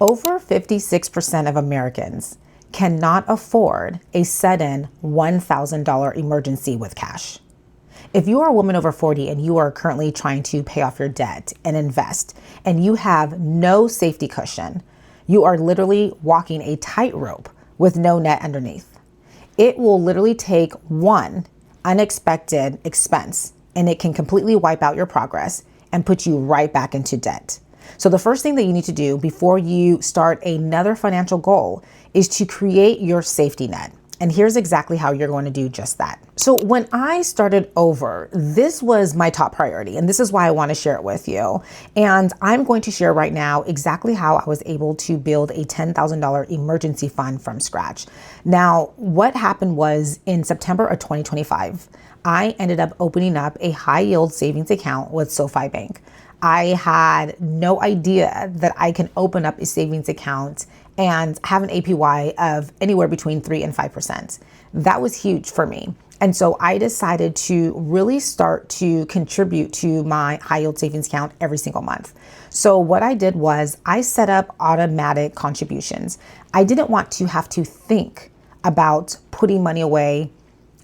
Over 56% of Americans cannot afford a sudden $1,000 emergency with cash. If you are a woman over 40 and you are currently trying to pay off your debt and invest, and you have no safety cushion, you are literally walking a tightrope with no net underneath. It will literally take one unexpected expense and it can completely wipe out your progress and put you right back into debt. So the first thing that you need to do before you start another financial goal is to create your safety net. And here's exactly how you're going to do just that. So when I started over, this was my top priority, and this is why I want to share it with you. And I'm going to share right now exactly how I was able to build a $10,000 emergency fund from scratch. Now, what happened was in September of 2025, I ended up opening up a high yield savings account with SoFi Bank. I had no idea that I can open up a savings account and have an APY of anywhere between 3 and 5%. That was huge for me. And so I decided to really start to contribute to my high yield savings account every single month. So what I did was I set up automatic contributions. I didn't want to have to think about putting money away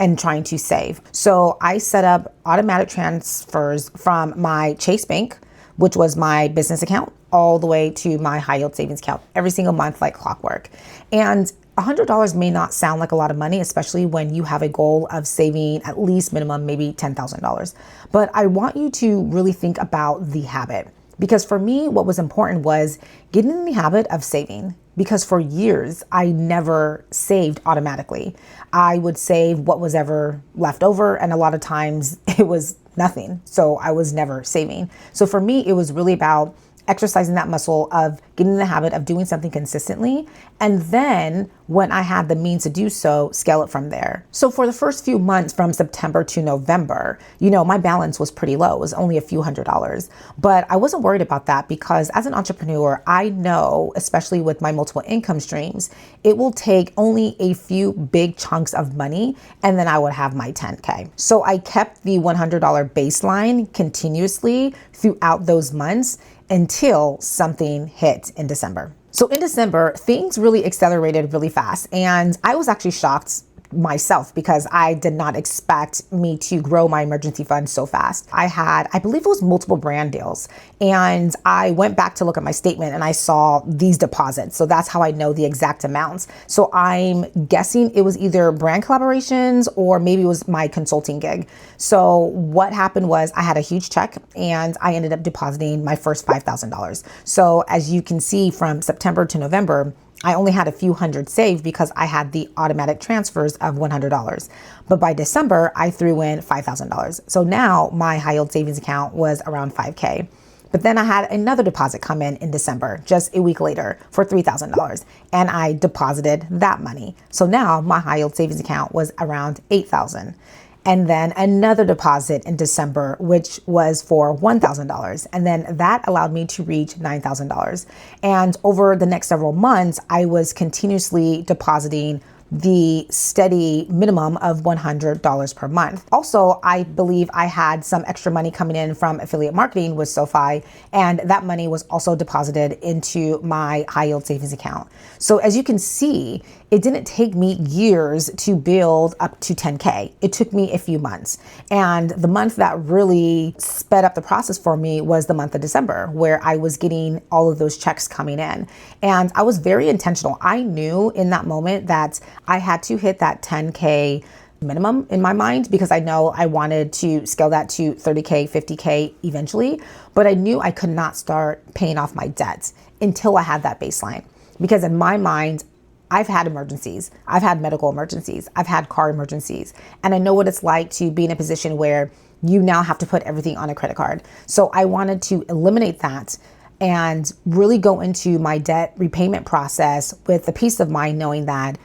and trying to save. So I set up automatic transfers from my Chase Bank, which was my business account, all the way to my high yield savings account every single month like clockwork. And $100 may not sound like a lot of money, especially when you have a goal of saving at least minimum, maybe $10,000. But I want you to really think about the habit. Because for me, what was important was getting in the habit of saving. Because for years, I never saved automatically. I would save what was ever left over, and a lot of times it was nothing. So I was never saving. So for me, it was really about exercising that muscle of getting in the habit of doing something consistently. And then when I had the means to do so, scale it from there. So for the first few months from September to November, my balance was pretty low. It was only a few $100s, but I wasn't worried about that because as an entrepreneur, I know, especially with my multiple income streams, it will take only a few big chunks of money and then I would have my 10K. So I kept the $100 baseline continuously throughout those months until something hit in December. So in December, things really accelerated really fast. And I was actually shocked myself because I did not expect me to grow my emergency fund so fast. I believe it was multiple brand deals. And I went back to look at my statement and I saw these deposits. So that's how I know the exact amounts. So I'm guessing it was either brand collaborations or maybe it was my consulting gig. So what happened was I had a huge check and I ended up depositing my first $5,000. So as you can see from September to November, I only had a few hundred saved because I had the automatic transfers of $100. But by December, I threw in $5,000. So now my high yield savings account was around 5K. But then I had another deposit come in December, just a week later for $3,000. And I deposited that money. So now my high yield savings account was around $8,000. And then another deposit in December, which was for $1,000. And then that allowed me to reach $9,000. And over the next several months, I was continuously depositing the steady minimum of $100 per month. Also, I believe I had some extra money coming in from affiliate marketing with SoFi, and that money was also deposited into my high yield savings account. So as you can see, it didn't take me years to build up to 10K. It took me a few months. And the month that really sped up the process for me was the month of December, where I was getting all of those checks coming in. And I was very intentional. I knew in that moment that I had to hit that 10K minimum in my mind because I know I wanted to scale that to 30K, 50K eventually, but I knew I could not start paying off my debts until I had that baseline. Because in my mind, I've had emergencies. I've had medical emergencies. I've had car emergencies. And I know what it's like to be in a position where you now have to put everything on a credit card. So I wanted to eliminate that and really go into my debt repayment process with the peace of mind knowing that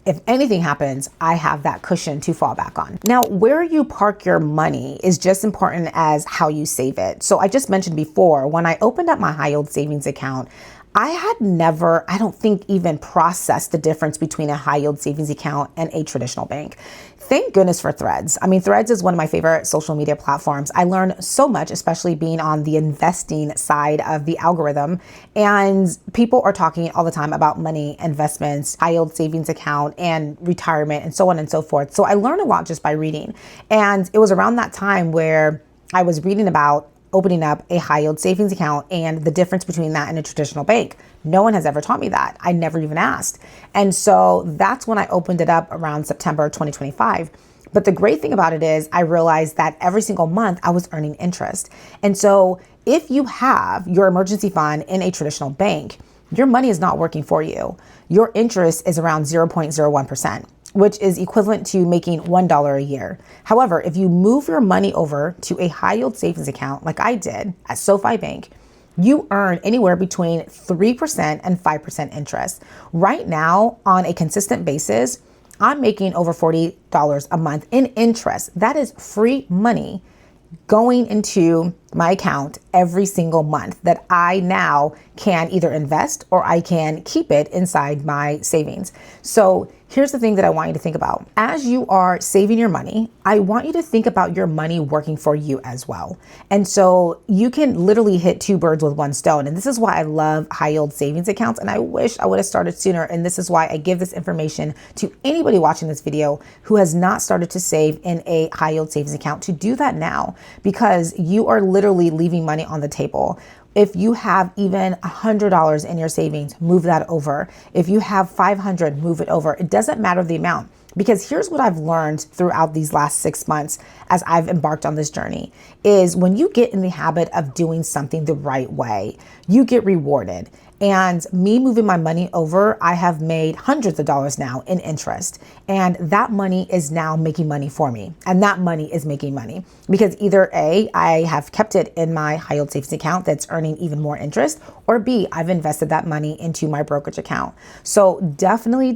if anything happens, I have that cushion to fall back on. Now, where you park your money is just important as how you save it. So I just mentioned before, when I opened up my high yield savings account, I had never, I don't think, even processed the difference between a high yield savings account and a traditional bank. Thank goodness for Threads. I mean, Threads is one of my favorite social media platforms. I learned so much, especially being on the investing side of the algorithm. And people are talking all the time about money, investments, high yield savings account, and retirement, and so on and so forth. So I learned a lot just by reading. And it was around that time where I was reading about opening up a high yield savings account and the difference between that and a traditional bank. No one has ever taught me that. I never even asked. And so that's when I opened it up around September 2025. But the great thing about it is I realized that every single month I was earning interest. And so if you have your emergency fund in a traditional bank, your money is not working for you. Your interest is around 0.01%. which is equivalent to making $1 a year. However, if you move your money over to a high yield savings account, like I did at SoFi Bank, you earn anywhere between 3% and 5% interest. Right now, on a consistent basis, I'm making over $40 a month in interest. That is free money going into my account every single month that I now can either invest or I can keep it inside my savings. So here's the thing that I want you to think about. As you are saving your money, I want you to think about your money working for you as well. And so you can literally hit two birds with one stone. And this is why I love high yield savings accounts. And I wish I would have started sooner. And this is why I give this information to anybody watching this video who has not started to save in a high yield savings account, to do that now, because you are literally leaving money on the table. If you have even $100 in your savings, move that over. If you have 500, move it over. It doesn't matter the amount, because here's what I've learned throughout these last 6 months as I've embarked on this journey is when you get in the habit of doing something the right way, you get rewarded. And me moving my money over, I have made hundreds of dollars now in interest. And that money is now making money for me. And that money is making money because either A, I have kept it in my high yield savings account that's earning even more interest, or B, I've invested that money into my brokerage account. So definitely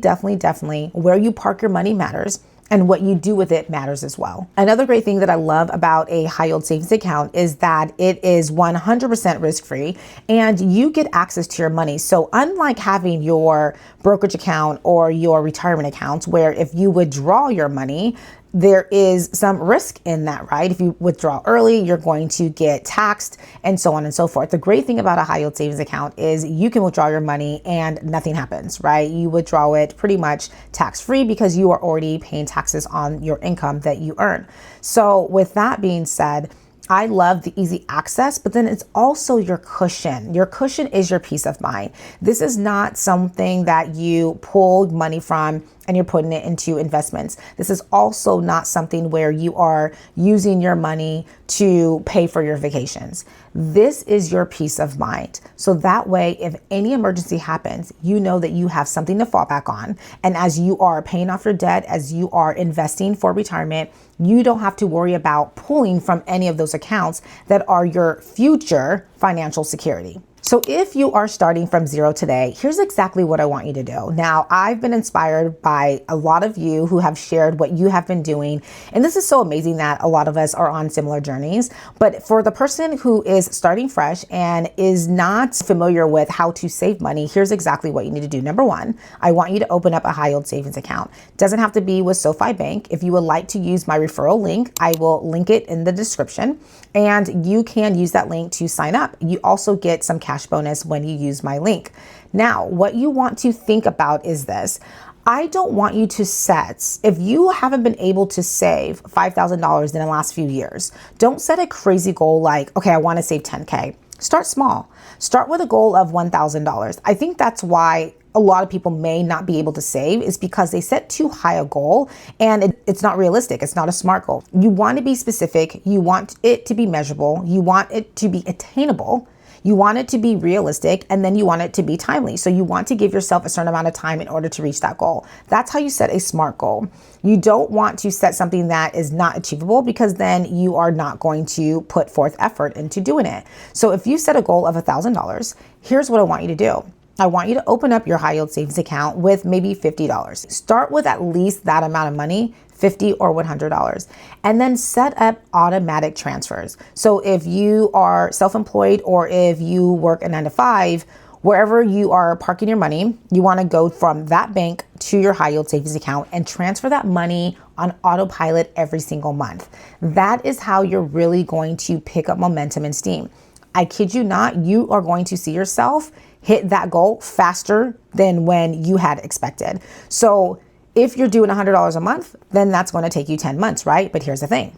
where you park your money matters. And what you do with it matters as well. Another great thing that I love about a high yield savings account is that it is 100% risk-free and you get access to your money. So unlike having your brokerage account or your retirement accounts, where if you withdraw your money, there is some risk in that, right? If you withdraw early, you're going to get taxed and so on and so forth. The great thing about a high yield savings account is you can withdraw your money and nothing happens, right? You withdraw it pretty much tax-free because you are already paying taxes on your income that you earn. So with that being said, I love the easy access, but then it's also your cushion. Your cushion is your peace of mind. This is not something that you pull money from and you're putting it into investments. This is also not something where you are using your money to pay for your vacations. This is your peace of mind. So that way, if any emergency happens, you know that you have something to fall back on. And as you are paying off your debt, as you are investing for retirement, you don't have to worry about pulling from any of those accounts that are your future financial security. So if you are starting from zero today, here's exactly what I want you to do. Now, I've been inspired by a lot of you who have shared what you have been doing. And this is so amazing that a lot of us are on similar journeys. But for the person who is starting fresh and is not familiar with how to save money, here's exactly what you need to do. Number one, I want you to open up a high yield savings account. Doesn't have to be with SoFi Bank. If you would like to use my referral link, I will link it in the description. And you can use that link to sign up. You also get some cash bonus when you use my link. Now, what you want to think about is this. I don't want you to set, if you haven't been able to save $5,000 in the last few years, don't set a crazy goal like, okay, I want to save 10K. Start small. Start with a goal of $1,000. I think that's why a lot of people may not be able to save, is because they set too high a goal and it's not realistic. It's not a SMART goal. You want to be specific. You want it to be measurable. You want it to be attainable. You want it to be realistic, and then you want it to be timely. So you want to give yourself a certain amount of time in order to reach that goal. That's how you set a SMART goal. You don't want to set something that is not achievable, because then you are not going to put forth effort into doing it. So if you set a goal of $1,000, here's what I want you to do. I want you to open up your high yield savings account with maybe $50. Start with at least that amount of money, $50 or $100, and then set up automatic transfers. So if you are self-employed or if you work a 9 to 5, Wherever you are parking your money, you want to go from that bank to your high yield savings account and transfer that money on autopilot every single month. That is how you're really going to pick up momentum and steam. I kid you not, you are going to see yourself hit that goal faster than when you had expected. So if you're doing $100 a month, then that's going to take you 10 months, right? But here's the thing.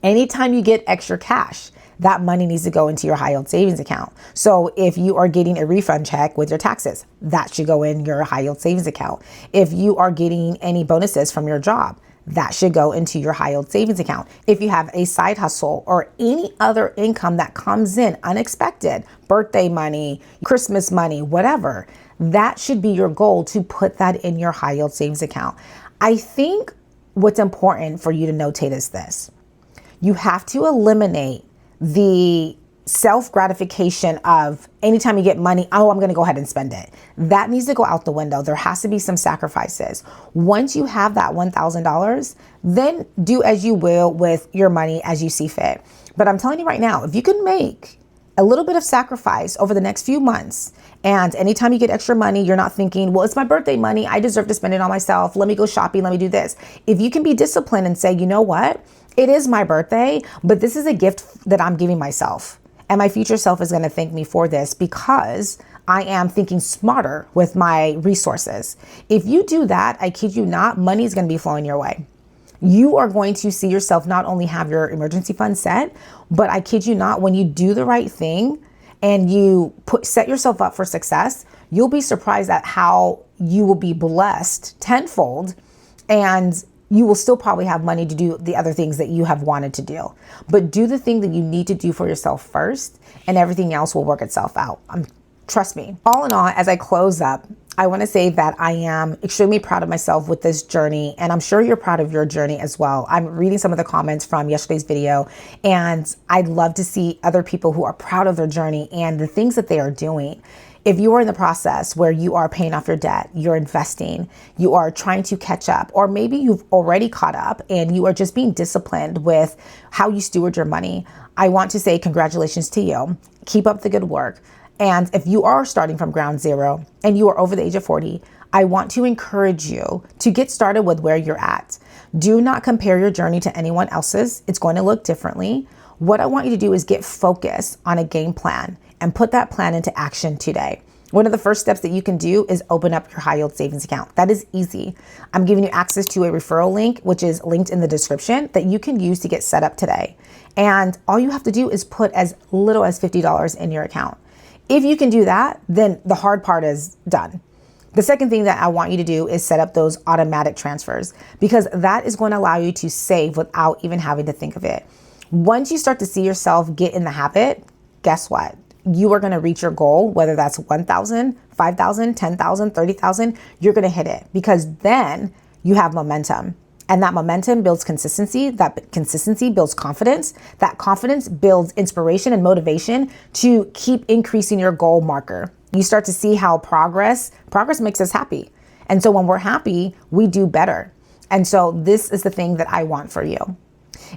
Anytime you get extra cash, that money needs to go into your high yield savings account. So if you are getting a refund check with your taxes, that should go in your high yield savings account. If you are getting any bonuses from your job, that should go into your high yield savings account. If you have a side hustle or any other income that comes in unexpected, birthday money, Christmas money, whatever, that should be your goal to put that in your high yield savings account. I think what's important for you to notate is this. You have to eliminate the self-gratification of anytime you get money, oh, I'm going to go ahead and spend it. That needs to go out the window. There has to be some sacrifices. Once you have that $1,000, then do as you will with your money as you see fit. But I'm telling you right now, if you can make a little bit of sacrifice over the next few months, and anytime you get extra money, you're not thinking, well, it's my birthday money, I deserve to spend it on myself. Let me go shopping. Let me do this. If you can be disciplined and say, you know what? It is my birthday, but this is a gift that I'm giving myself. And my future self is going to thank me for this because I am thinking smarter with my resources. If you do that, I kid you not, money is going to be flowing your way. You are going to see yourself not only have your emergency fund set, but I kid you not, when you do the right thing and you set yourself up for success, you'll be surprised at how you will be blessed tenfold, and you will still probably have money to do the other things that you have wanted to do. But do the thing that you need to do for yourself first, and everything else will work itself out. Trust me. All in all, as I close up, I want to say that I am extremely proud of myself with this journey, and I'm sure you're proud of your journey as well. I'm reading some of the comments from yesterday's video, and I'd love to see other people who are proud of their journey and the things that they are doing. If you are in the process where you are paying off your debt, you're investing, you are trying to catch up, or maybe you've already caught up and you are just being disciplined with how you steward your money, I want to say congratulations to you. Keep up the good work. And if you are starting from ground zero and you are over the age of 40, I want to encourage you to get started with where you're at. Do not compare your journey to anyone else's. It's going to look differently. What I want you to do is get focused on a game plan and put that plan into action today. One of the first steps that you can do is open up your high yield savings account. That is easy. I'm giving you access to a referral link, which is linked in the description, that you can use to get set up today. And all you have to do is put as little as $50 in your account. If you can do that, then the hard part is done. The second thing that I want you to do is set up those automatic transfers, because that is going to allow you to save without even having to think of it. Once you start to see yourself get in the habit, guess what? You are going to reach your goal, whether that's 1,000, 5,000, 10,000, 30,000, you're going to hit it, because then you have momentum. And that momentum builds consistency. That consistency builds confidence. That confidence builds inspiration and motivation to keep increasing your goal marker. You start to see how progress makes us happy. And so when we're happy, we do better. And so this is the thing that I want for you.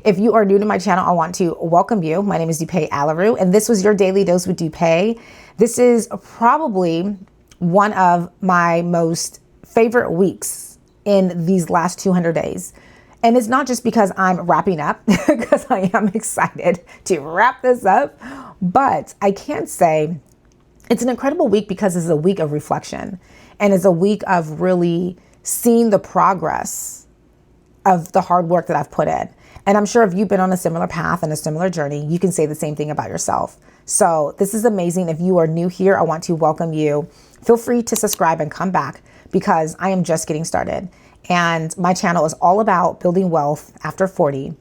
If you are new to my channel, I want to welcome you. My name is Dupe Alaru, and this was your Daily Dose with Dupe. This is probably one of my most favorite weeks in these last 200 days. And it's not just because I'm wrapping up, because I am excited to wrap this up, but I can say it's an incredible week because it's a week of reflection, and it's a week of really seeing the progress of the hard work that I've put in. And I'm sure if you've been on a similar path and a similar journey, you can say the same thing about yourself. So this is amazing. If you are new here, I want to welcome you. Feel free to subscribe and come back, because I am just getting started. And my channel is all about building wealth after 40,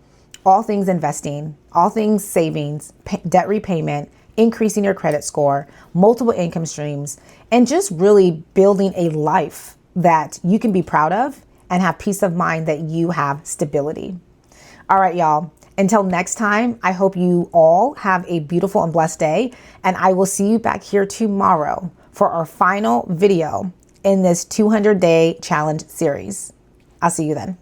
all things investing, all things savings, debt repayment, increasing your credit score, multiple income streams, and just really building a life that you can be proud of and have peace of mind that you have stability. All right, y'all. Until next time, I hope you all have a beautiful and blessed day, and I will see you back here tomorrow for our final video in this 200-day challenge series. I'll see you then.